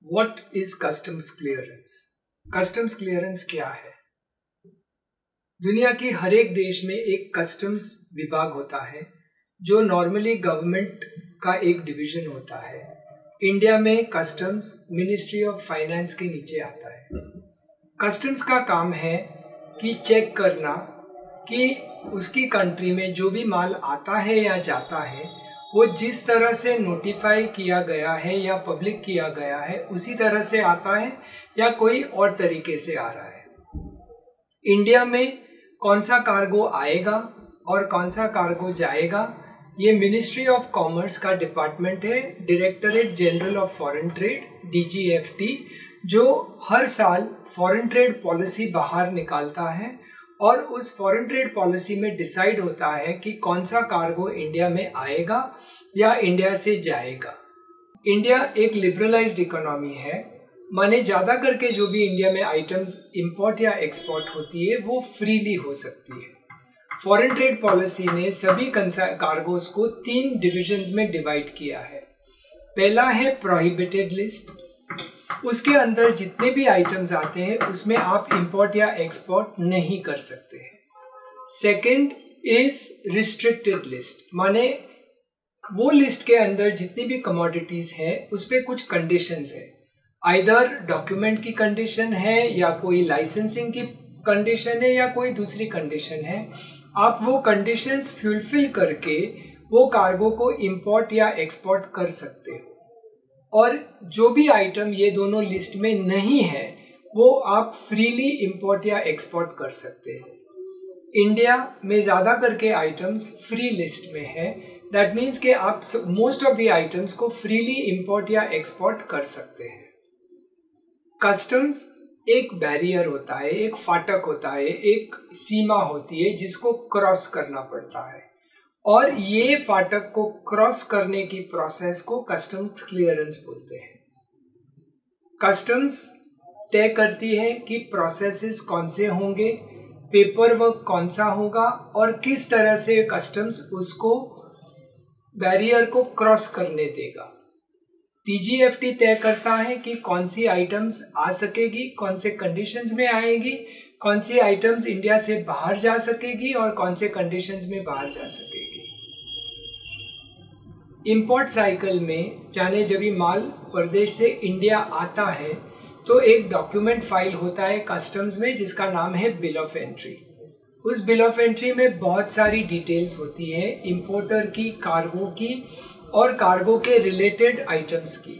What is customs clearance? Customs clearance क्या है? दुनिया के हर एक देश में एक कस्टम्स विभाग होता है जो नॉर्मली गवर्नमेंट का एक डिवीजन होता है। इंडिया में कस्टम्स मिनिस्ट्री ऑफ फाइनेंस के नीचे आता है। कस्टम्स का काम है कि चेक करना कि उसकी कंट्री में जो भी माल आता है या जाता है वो जिस तरह से नोटिफाई किया गया है या पब्लिक किया गया है उसी तरह से आता है या कोई और तरीके से आ रहा है। इंडिया में कौन सा कार्गो आएगा और कौन सा कार्गो जाएगा, ये मिनिस्ट्री ऑफ कॉमर्स का डिपार्टमेंट है, directorate general of foreign trade DGFT, जो हर साल फॉरेन ट्रेड पॉलिसी बाहर निकालता है और उस फॉरेन ट्रेड पॉलिसी में डिसाइड होता है कि कौन सा कार्गो इंडिया में आएगा या इंडिया से जाएगा। इंडिया एक लिबरलाइज्ड इकोनॉमी है, माने ज़्यादा करके जो भी इंडिया में आइटम्स इंपोर्ट या एक्सपोर्ट होती है वो फ्रीली हो सकती है। फॉरेन ट्रेड पॉलिसी ने सभी कार्गोज को 3 डिविजन्स में डिवाइड किया है। पहला है प्रोहिबिटेड लिस्ट, उसके अंदर जितने भी आइटम्स आते हैं उसमें आप इंपोर्ट या एक्सपोर्ट नहीं कर सकते हैं। सेकंड इज रिस्ट्रिक्टेड लिस्ट, माने वो लिस्ट के अंदर जितनी भी कमोडिटीज हैं उस पे कुछ कंडीशंस है, आइदर डॉक्यूमेंट की कंडीशन है या कोई लाइसेंसिंग की कंडीशन है या कोई दूसरी कंडीशन है। आप वो कंडीशंस फुलफिल करके वो कार्गो को इंपोर्ट या एक्सपोर्ट कर सकते हो। और जो भी आइटम ये दोनों लिस्ट में नहीं है वो आप फ्रीली इंपोर्ट या एक्सपोर्ट कर सकते हैं। इंडिया में ज़्यादा करके आइटम्स फ्री लिस्ट में है, दैट मीन्स कि आप मोस्ट ऑफ द आइटम्स को फ्रीली इंपोर्ट या एक्सपोर्ट कर सकते हैं। कस्टम्स एक बैरियर होता है, एक फाटक होता है, एक सीमा होती है जिसको क्रॉस करना पड़ता है और ये फाटक को क्रॉस करने की प्रोसेस को कस्टम्स क्लियरेंस बोलते हैं। कस्टम्स तय करती है कि प्रोसेसेस कौन से होंगे, पेपर वर्क कौन सा होगा और किस तरह से कस्टम्स उसको बैरियर को क्रॉस करने देगा। DGFT तय करता है कि कौन सी आइटम्स आ सकेगी, कौन से कंडीशंस में आएगी, कौन सी आइटम्स इंडिया से बाहर जा सकेगी और कौन से कंडीशंस में बाहर जा सकेगी। इंपोर्ट साइकिल में जाने जब भी माल प्रदेश से इंडिया आता है तो एक डॉक्यूमेंट फाइल होता है कस्टम्स में जिसका नाम है बिल ऑफ एंट्री। उस बिल ऑफ एंट्री में बहुत सारी डिटेल्स होती है इंपोर्टर की, कार्गो की और कार्गो के रिलेटेड आइटम्स की।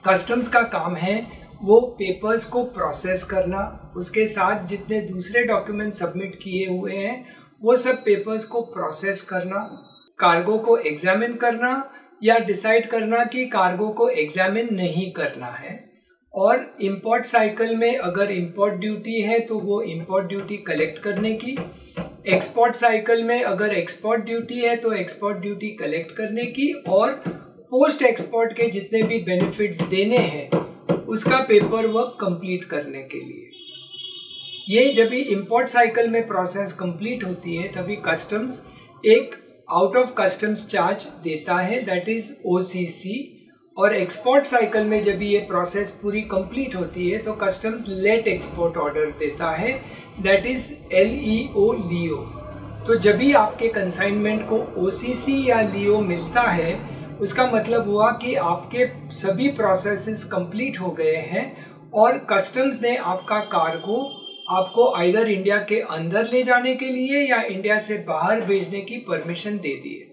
कस्टम्स का काम है वो पेपर्स को प्रोसेस करना, उसके साथ जितने दूसरे डॉक्यूमेंट सबमिट किए हुए हैं वो सब पेपर्स को प्रोसेस करना, कार्गो को एग्जामिन करना या डिसाइड करना कि कार्गो को एग्जामिन नहीं करना है। और इंपोर्ट साइकिल में अगर इंपोर्ट ड्यूटी है तो वो इंपोर्ट ड्यूटी कलेक्ट करने की, एक्सपोर्ट साइकिल में अगर एक्सपोर्ट ड्यूटी है तो एक्सपोर्ट ड्यूटी कलेक्ट करने की और पोस्ट एक्सपोर्ट के जितने भी बेनिफिट्स देने हैं उसका पेपर वर्क कंप्लीट करने के लिए। ये जब भी इंपोर्ट साइकिल में प्रोसेस कंप्लीट होती है तभी कस्टम्स एक आउट ऑफ कस्टम्स चार्ज देता है, दैट इज OCC। और एक्सपोर्ट साइकिल में जब ये प्रोसेस पूरी कंप्लीट होती है तो कस्टम्स लेट एक्सपोर्ट ऑर्डर देता है, दैट इज LEO। तो जब भी आपके कंसाइनमेंट को OCC या LEO मिलता है उसका मतलब हुआ कि आपके सभी प्रोसेसेस कंप्लीट हो गए हैं और कस्टम्स ने आपका कार्गो आपको आइदर इंडिया के अंदर ले जाने के लिए या इंडिया से बाहर भेजने की परमिशन दे दी है।